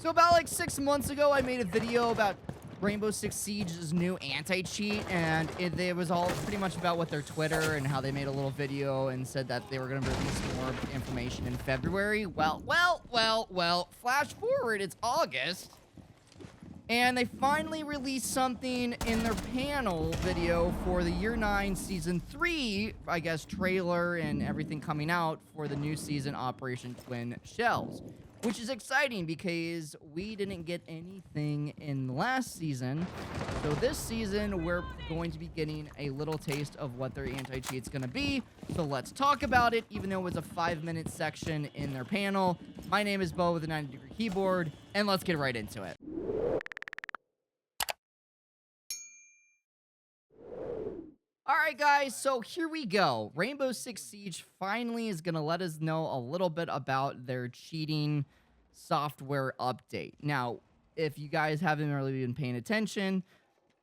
So about like 6 months ago, I made a video about Rainbow Six Siege's new anti-cheat, and it was all pretty much about what their Twitter and how they made a little video and said that they were going to release more information in February. Well, flash forward, it's August, and they finally released something in their panel video for the Year 9 Season 3, I guess, trailer and everything coming out for the new season, Operation Twin Shells. Which is exciting because we didn't get anything in the last season. So this season, we're going to be getting a little taste of what their anti-cheat's going to be. So let's talk about it, even though it was a 5-minute section in their panel. My name is Bo with a 90-degree keyboard, and let's get right into it. Alright guys, so here we go. Rainbow Six Siege finally is going to let us know a little bit about their cheating software update. Now, if you guys haven't really been paying attention,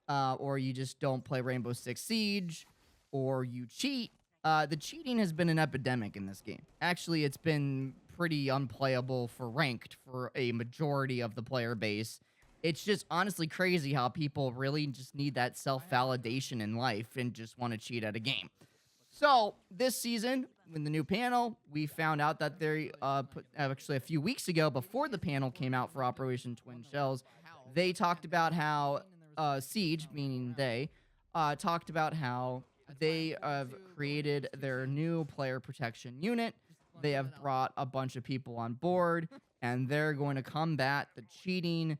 or you just don't play Rainbow Six Siege, or you cheat, the cheating has been an epidemic in this game. Actually, it's been pretty unplayable for ranked for a majority of the player base. It's just honestly crazy how people really just need that self-validation in life and just want to cheat at a game. So, this season, in the new panel, we found out that they actually a few weeks ago, before the panel came out for Operation Twin Shells, they talked about how Siege, meaning they, talked about how they have created their new player protection unit. They have brought a bunch of people on board, and they're going to combat the cheating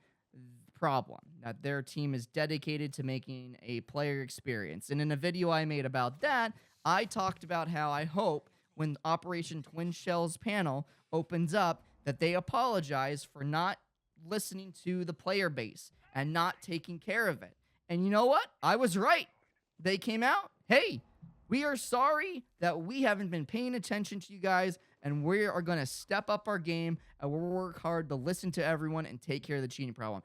problem, that their team is dedicated to making a player experience. And in a video I made about that, I talked about how I hope when Operation Twin Shells panel opens up that they apologize for not listening to the player base and not taking care of it. And you know what? I was right. They came out, hey, we are sorry that we haven't been paying attention to you guys, and we are going to step up our game, and we'll work hard to listen to everyone and take care of the cheating problem.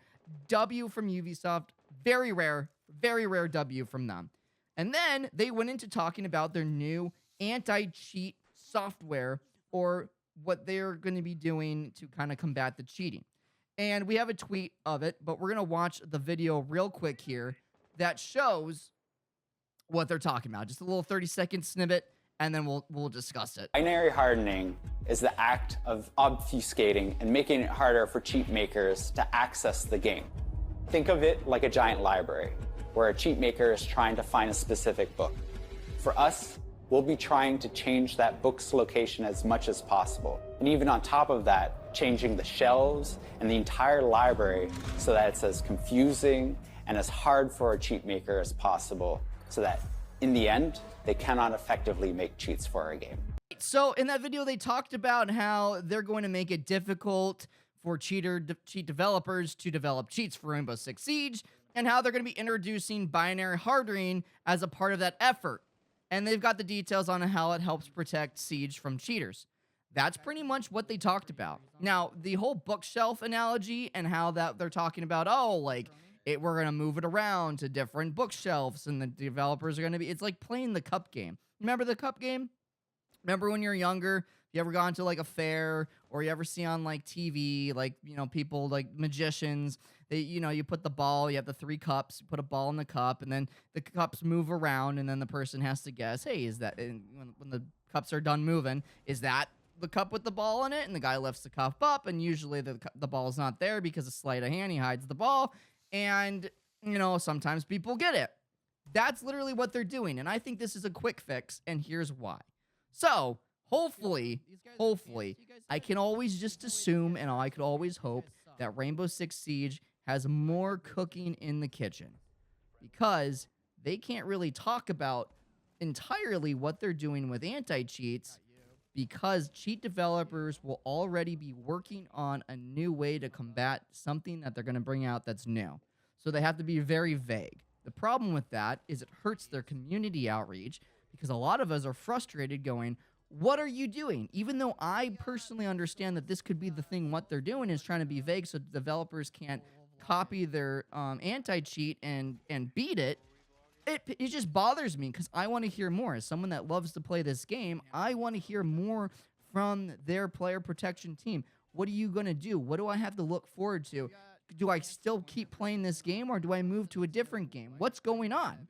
W from Ubisoft, very rare W from them. And then they went into talking about their new anti-cheat software, or what they're going to be doing to kind of combat the cheating. And we have a tweet of it, but we're going to watch the video real quick here that shows what they're talking about. Just a little 30-second snippet, and then we'll discuss it. Binary hardening is the act of obfuscating and making it harder for cheat makers to access the game. Think of it like a giant library, where a cheat maker is trying to find a specific book. For us, we'll be trying to change that book's location as much as possible. And even on top of that, changing the shelves and the entire library so that it's as confusing and as hard for a cheat maker as possible, so that in the end, they cannot effectively make cheats for our game. So in that video, they talked about how they're going to make it difficult for cheat developers to develop cheats for Rainbow Six Siege, and how they're going to be introducing binary hardening as a part of that effort. And they've got the details on how it helps protect Siege from cheaters. That's pretty much what they talked about. Now, the whole bookshelf analogy and how that they're talking about, oh, like, we're going to move it around to different bookshelves, and the developers are going to be, it's like playing the cup game. Remember the cup game? Remember when you're younger, you ever gone to like a fair, or you ever see on like TV, like, you know, people like magicians, they, you know, you put the ball, you have the 3 cups, you put a ball in the cup, and then the cups move around, and then the person has to guess, hey, is that, when the cups are done moving, is that the cup with the ball in it? And the guy lifts the cup up, and usually the ball's not there because of sleight of hand, he hides the ball. And, you know, sometimes people get it. That's literally what they're doing. And I think this is a quick fix, and here's why. So, hopefully, I can always just assume, and I could always hope, that Rainbow Six Siege has more cooking in the kitchen. Because they can't really talk about entirely what they're doing with anti-cheats, because cheat developers will already be working on a new way to combat something that they're going to bring out that's new. So they have to be very vague. The problem with that is it hurts their community outreach, because a lot of us are frustrated going, what are you doing? Even though I personally understand that this could be the thing, what they're doing is trying to be vague so developers can't copy their anti-cheat and beat it. It just bothers me because I want to hear more. As someone that loves to play this game, I want to hear more from their player protection team. What are you going to do? What do I have to look forward to? Do I still keep playing this game, or do I move to a different game? What's going on?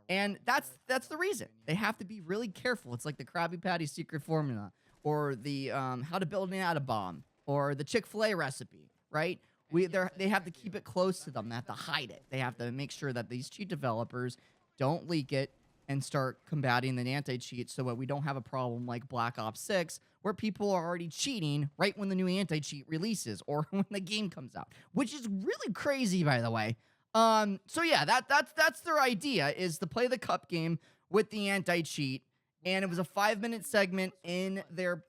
And that's the reason. They have to be really careful. It's like the Krabby Patty secret formula, or the how to build an atom bomb, or the Chick-fil-A recipe, right? They have to keep it close to them. They have to hide it. They have to make sure that these cheat developers don't leak it and start combating the anti-cheat, so that we don't have a problem like Black Ops 6, where people are already cheating right when the new anti-cheat releases or when the game comes out, which is really crazy, by the way. So yeah, that's their idea, is to play the cup game with the anti-cheat, and it was a 5-minute segment in their,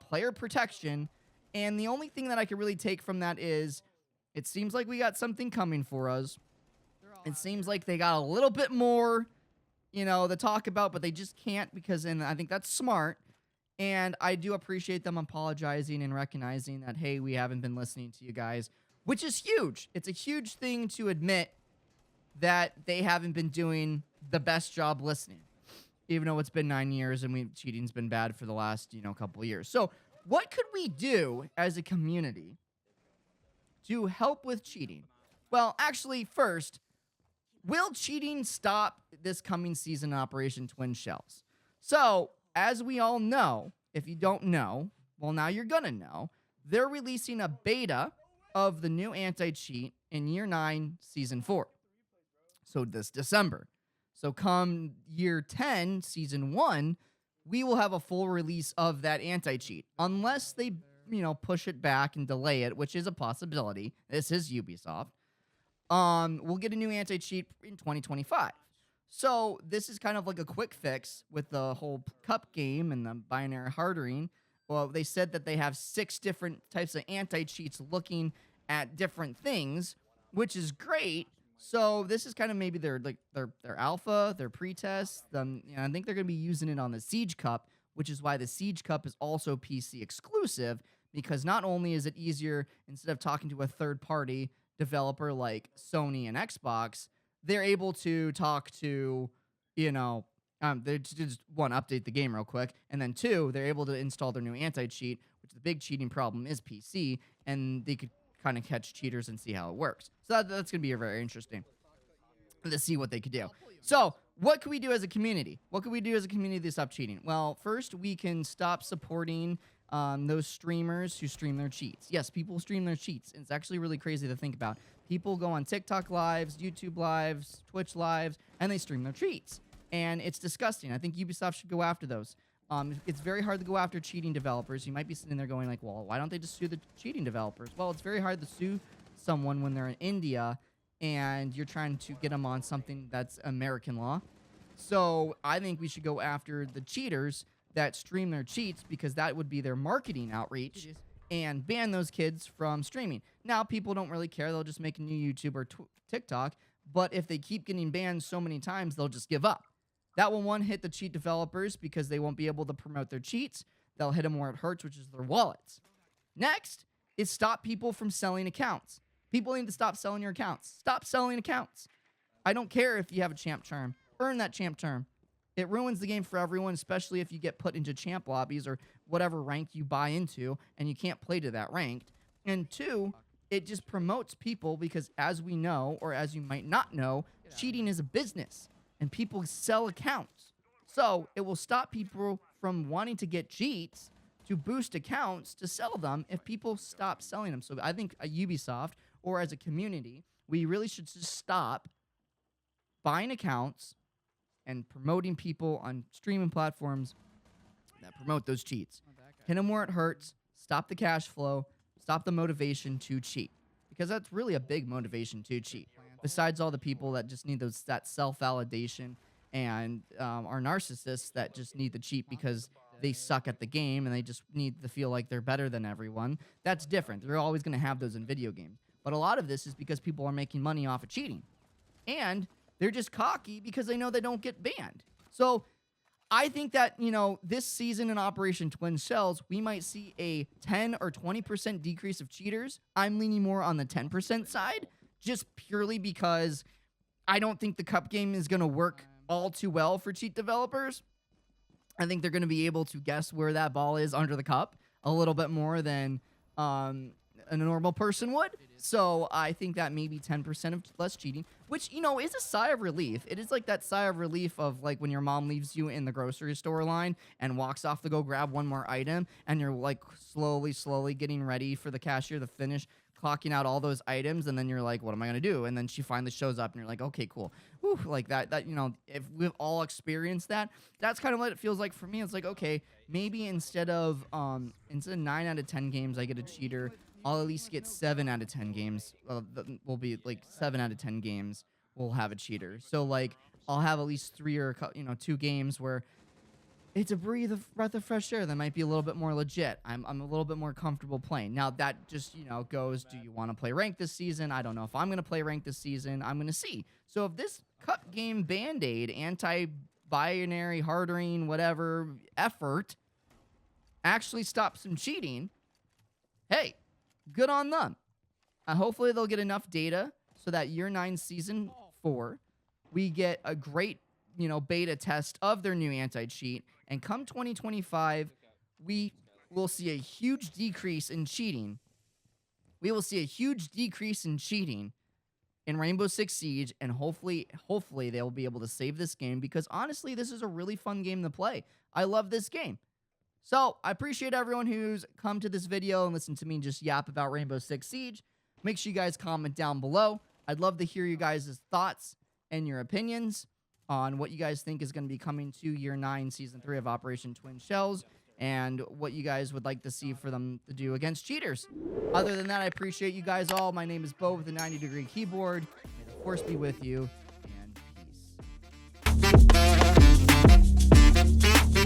player protection. And the only thing that I could really take from that is, it seems like we got something coming for us. It seems like they got a little bit more, to talk about, but they just can't, and I think that's smart. And I do appreciate them apologizing and recognizing that, hey, we haven't been listening to you guys, which is huge. It's a huge thing to admit that they haven't been doing the best job listening, even though it's been 9 years and cheating's been bad for the last, couple of years. So what could we do as a community to help with cheating? Well, actually, first, will cheating stop this coming season in Operation Twin Shells? So, as we all know, if you don't know, well, now you're gonna know, they're releasing a beta of the new anti-cheat in Year 9, Season 4. So this December. So come Year 10, Season 1, we will have a full release of that anti-cheat. Unless they, push it back and delay it, which is a possibility. This is Ubisoft. We'll get a new anti-cheat in 2025. So this is kind of like a quick fix with the whole cup game and the binary hardening. Well, they said that they have 6 different types of anti-cheats looking at different things, which is great. So this is kind of maybe their alpha, their pre-test. I think they're going to be using it on the Siege Cup, which is why the Siege Cup is also PC exclusive, because not only is it easier, instead of talking to a third-party developer like Sony and Xbox, they're able to talk to, they just, one, update the game real quick, and then 2, they're able to install their new anti-cheat, which the big cheating problem is PC, and they could kind of catch cheaters and see how it works. So that's going to be very interesting to see what they could do. So what can we do as a community? What can we do as a community to stop cheating? Well, first, we can stop supporting those streamers who stream their cheats. Yes, people stream their cheats. It's actually really crazy to think about. People go on TikTok lives, YouTube lives, Twitch lives, and they stream their cheats. And it's disgusting. I think Ubisoft should go after those. It's very hard to go after cheating developers. You might be sitting there going like, well, why don't they just sue the cheating developers? Well, it's very hard to sue someone when they're in India and you're trying to get them on something that's American law. So I think we should go after the cheaters that stream their cheats, because that would be their marketing outreach, and ban those kids from streaming. Now, people don't really care. They'll just make a new YouTube or TikTok. But if they keep getting banned so many times, they'll just give up. That will, one, hit the cheat developers because they won't be able to promote their cheats. They'll hit them where it hurts, which is their wallets. Next is stop people from selling accounts. People need to stop selling your accounts. Stop selling accounts. I don't care if you have a champ charm. Earn that champ charm. It ruins the game for everyone, especially if you get put into champ lobbies or whatever rank you buy into and you can't play to that rank. And 2, it just promotes people because, as we know, or as you might not know, cheating is a business and people sell accounts. So it will stop people from wanting to get cheats to boost accounts to sell them if people stop selling them. So I think at Ubisoft, or as a community, we really should just stop buying accounts and promoting people on streaming platforms that promote those cheats. Hit them where it hurts, stop the cash flow, stop the motivation to cheat. Because that's really a big motivation to cheat. Besides all the people that just need that self-validation and are narcissists that just need to cheat because they suck at the game and they just need to feel like they're better than everyone. That's different. They're always going to have those in video games. But a lot of this is because people are making money off of cheating. And they're just cocky because they know they don't get banned. So I think that, this season in Operation Twin Shells, we might see a 10 or 20% decrease of cheaters. I'm leaning more on the 10% side, just purely because I don't think the cup game is going to work all too well for cheat developers. I think they're going to be able to guess where that ball is under the cup a little bit more than a normal person would. So I think that maybe 10% of less cheating, which, you know, is a sigh of relief. It is like that sigh of relief of like when your mom leaves you in the grocery store line and walks off to go grab one more item, and you're like slowly getting ready for the cashier to finish clocking out all those items, and then you're like, what am I gonna do? And then she finally shows up and you're like, okay, cool. Whew, like that, you know, if we've all experienced that, that's kind of what it feels like for me. It's like, okay, maybe instead of 9 out of 10 games I get a cheater, I'll at least get 7 out of 10 games. Will be like 7 out of 10 games will have a cheater. So like I'll have at least 3 or 2 games where it's a breath of fresh air that might be a little bit more legit. I'm a little bit more comfortable playing. Now that just, you know, goes, do you want to play ranked this season? I don't know if I'm going to play ranked this season. I'm going to see. So if this cup game Band-Aid, anti-binary, hardering, whatever effort actually stops some cheating, hey, good on them. Hopefully they'll get enough data so that year 9 season 4, we get a great, you know, beta test of their new anti-cheat. And come 2025, we will see a huge decrease in cheating. We will see a huge decrease in cheating in Rainbow Six Siege, and hopefully they will be able to save this game, because honestly, this is a really fun game to play. I love this game. So I appreciate everyone who's come to this video and listened to me just yap about Rainbow Six Siege. Make sure you guys comment down below. I'd love to hear you guys' thoughts and your opinions on what you guys think is going to be coming to year 9 season 3 of Operation Twin Shells, and what you guys would like to see for them to do against cheaters. Other than that, I appreciate you guys all. My name is Bo with the 90-degree keyboard. May the force be with you.